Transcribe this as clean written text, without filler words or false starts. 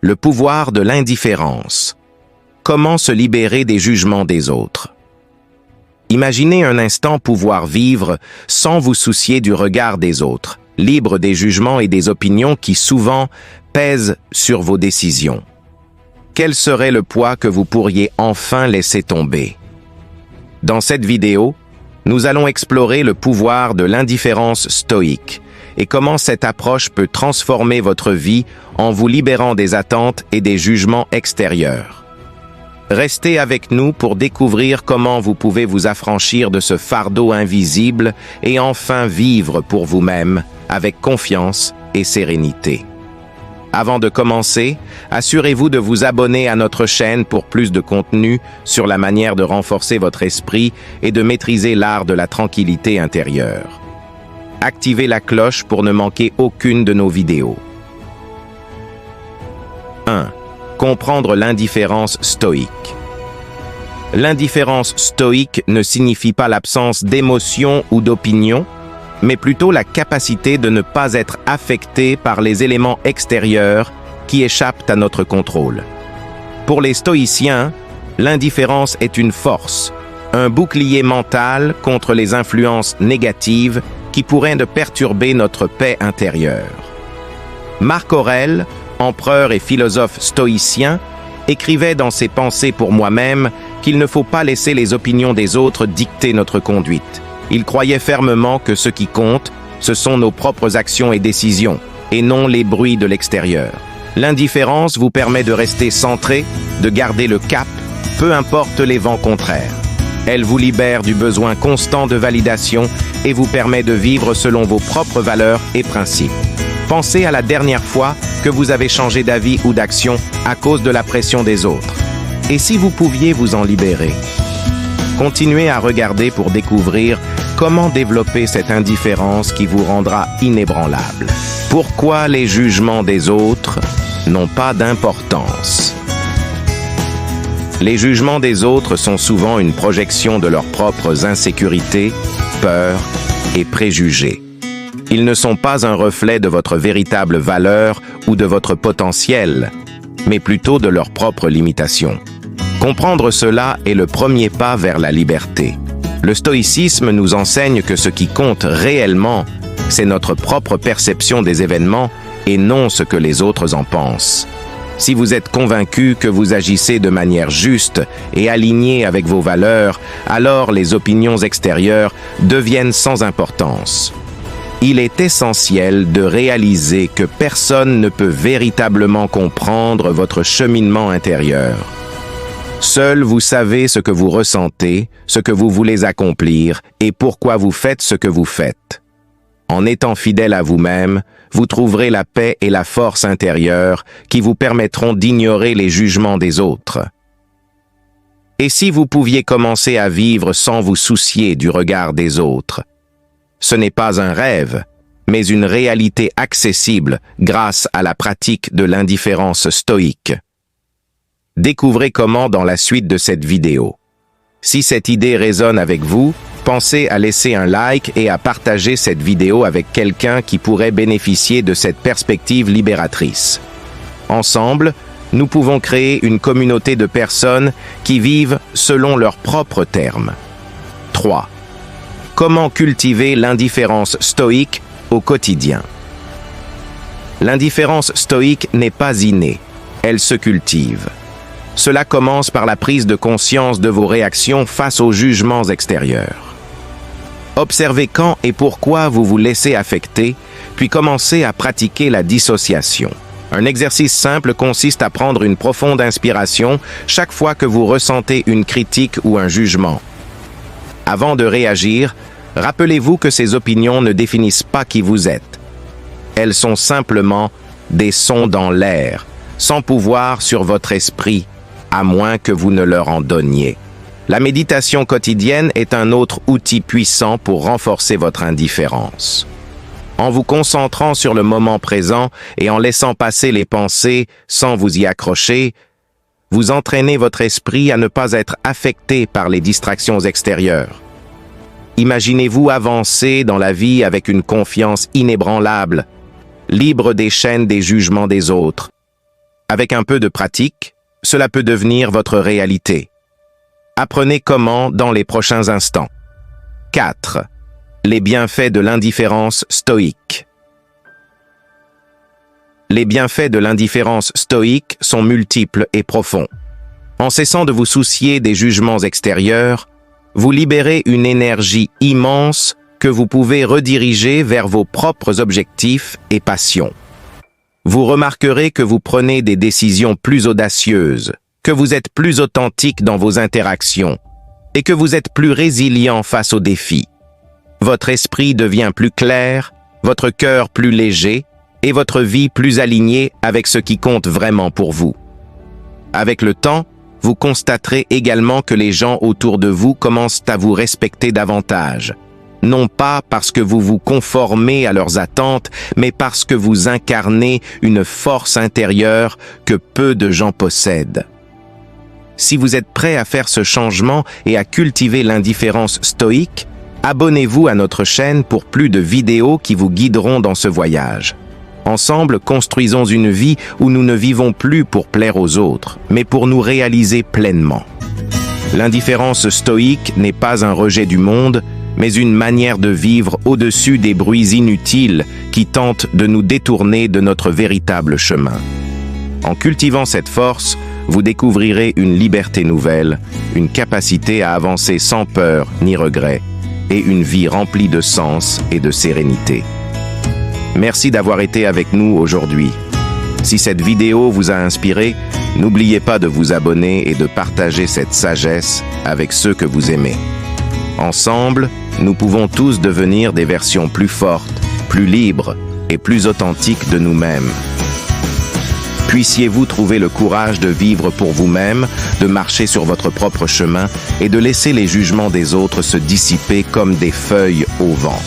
Le pouvoir de l'indifférence. Comment se libérer des jugements des autres? Imaginez un instant pouvoir vivre sans vous soucier du regard des autres, libre des jugements et des opinions qui souvent pèsent sur vos décisions. Quel serait le poids que vous pourriez enfin laisser tomber? Dans cette vidéo, nous allons explorer le pouvoir de l'indifférence stoïque et comment cette approche peut transformer votre vie en vous libérant des attentes et des jugements extérieurs. Restez avec nous pour découvrir comment vous pouvez vous affranchir de ce fardeau invisible et enfin vivre pour vous-même avec confiance et sérénité. Avant de commencer, assurez-vous de vous abonner à notre chaîne pour plus de contenu sur la manière de renforcer votre esprit et de maîtriser l'art de la tranquillité intérieure. Activez la cloche pour ne manquer aucune de nos vidéos. 1. Comprendre l'indifférence stoïque. L'indifférence stoïque ne signifie pas l'absence d'émotion ou d'opinion, mais plutôt la capacité de ne pas être affecté par les éléments extérieurs qui échappent à notre contrôle. Pour les stoïciens, l'indifférence est une force, un bouclier mental contre les influences négatives qui pourraient perturber notre paix intérieure. Marc Aurèle, empereur et philosophe stoïcien, écrivait dans ses Pensées pour moi-même qu'il ne faut pas laisser les opinions des autres dicter notre conduite. Il croyait fermement que ce qui compte, ce sont nos propres actions et décisions, et non les bruits de l'extérieur. L'indifférence vous permet de rester centré, de garder le cap, peu importe les vents contraires. Elle vous libère du besoin constant de validation et vous permet de vivre selon vos propres valeurs et principes. Pensez à la dernière fois que vous avez changé d'avis ou d'action à cause de la pression des autres. Et si vous pouviez vous en libérer? Continuez à regarder pour découvrir comment développer cette indifférence qui vous rendra inébranlable. Pourquoi les jugements des autres n'ont pas d'importance? Les jugements des autres sont souvent une projection de leurs propres insécurités, peurs et préjugés. Ils ne sont pas un reflet de votre véritable valeur ou de votre potentiel, mais plutôt de leurs propres limitations. Comprendre cela est le premier pas vers la liberté. Le stoïcisme nous enseigne que ce qui compte réellement, c'est notre propre perception des événements et non ce que les autres en pensent. Si vous êtes convaincu que vous agissez de manière juste et alignée avec vos valeurs, alors les opinions extérieures deviennent sans importance. Il est essentiel de réaliser que personne ne peut véritablement comprendre votre cheminement intérieur. Seul vous savez ce que vous ressentez, ce que vous voulez accomplir et pourquoi vous faites ce que vous faites. En étant fidèle à vous-même, vous trouverez la paix et la force intérieure qui vous permettront d'ignorer les jugements des autres. Et si vous pouviez commencer à vivre sans vous soucier du regard des autres? Ce n'est pas un rêve, mais une réalité accessible grâce à la pratique de l'indifférence stoïque. Découvrez comment dans la suite de cette vidéo. Si cette idée résonne avec vous, pensez à laisser un like et à partager cette vidéo avec quelqu'un qui pourrait bénéficier de cette perspective libératrice. Ensemble, nous pouvons créer une communauté de personnes qui vivent selon leurs propres termes. 3. Comment cultiver l'indifférence stoïque au quotidien? L'indifférence stoïque n'est pas innée, elle se cultive. Cela commence par la prise de conscience de vos réactions face aux jugements extérieurs. Observez quand et pourquoi vous vous laissez affecter, puis commencez à pratiquer la dissociation. Un exercice simple consiste à prendre une profonde inspiration chaque fois que vous ressentez une critique ou un jugement. Avant de réagir, rappelez-vous que ces opinions ne définissent pas qui vous êtes. Elles sont simplement des sons dans l'air, sans pouvoir sur votre esprit, à moins que vous ne leur en donniez. La méditation quotidienne est un autre outil puissant pour renforcer votre indifférence. En vous concentrant sur le moment présent et en laissant passer les pensées sans vous y accrocher, vous entraînez votre esprit à ne pas être affecté par les distractions extérieures. Imaginez-vous avancer dans la vie avec une confiance inébranlable, libre des chaînes des jugements des autres. Avec un peu de pratique, cela peut devenir votre réalité. Apprenez comment dans les prochains instants. 4. Les bienfaits de l'indifférence stoïque. Les bienfaits de l'indifférence stoïque sont multiples et profonds. En cessant de vous soucier des jugements extérieurs, vous libérez une énergie immense que vous pouvez rediriger vers vos propres objectifs et passions. Vous remarquerez que vous prenez des décisions plus audacieuses, que vous êtes plus authentique dans vos interactions et que vous êtes plus résilient face aux défis. Votre esprit devient plus clair, votre cœur plus léger et votre vie plus alignée avec ce qui compte vraiment pour vous. Avec le temps, vous constaterez également que les gens autour de vous commencent à vous respecter davantage. Non pas parce que vous vous conformez à leurs attentes, mais parce que vous incarnez une force intérieure que peu de gens possèdent. Si vous êtes prêt à faire ce changement et à cultiver l'indifférence stoïque, abonnez-vous à notre chaîne pour plus de vidéos qui vous guideront dans ce voyage. Ensemble, construisons une vie où nous ne vivons plus pour plaire aux autres, mais pour nous réaliser pleinement. L'indifférence stoïque n'est pas un rejet du monde, mais une manière de vivre au-dessus des bruits inutiles qui tentent de nous détourner de notre véritable chemin. En cultivant cette force, vous découvrirez une liberté nouvelle, une capacité à avancer sans peur ni regret, et une vie remplie de sens et de sérénité. Merci d'avoir été avec nous aujourd'hui. Si cette vidéo vous a inspiré, n'oubliez pas de vous abonner et de partager cette sagesse avec ceux que vous aimez. Ensemble, nous pouvons tous devenir des versions plus fortes, plus libres et plus authentiques de nous-mêmes. Puissiez-vous trouver le courage de vivre pour vous-même, de marcher sur votre propre chemin et de laisser les jugements des autres se dissiper comme des feuilles au vent.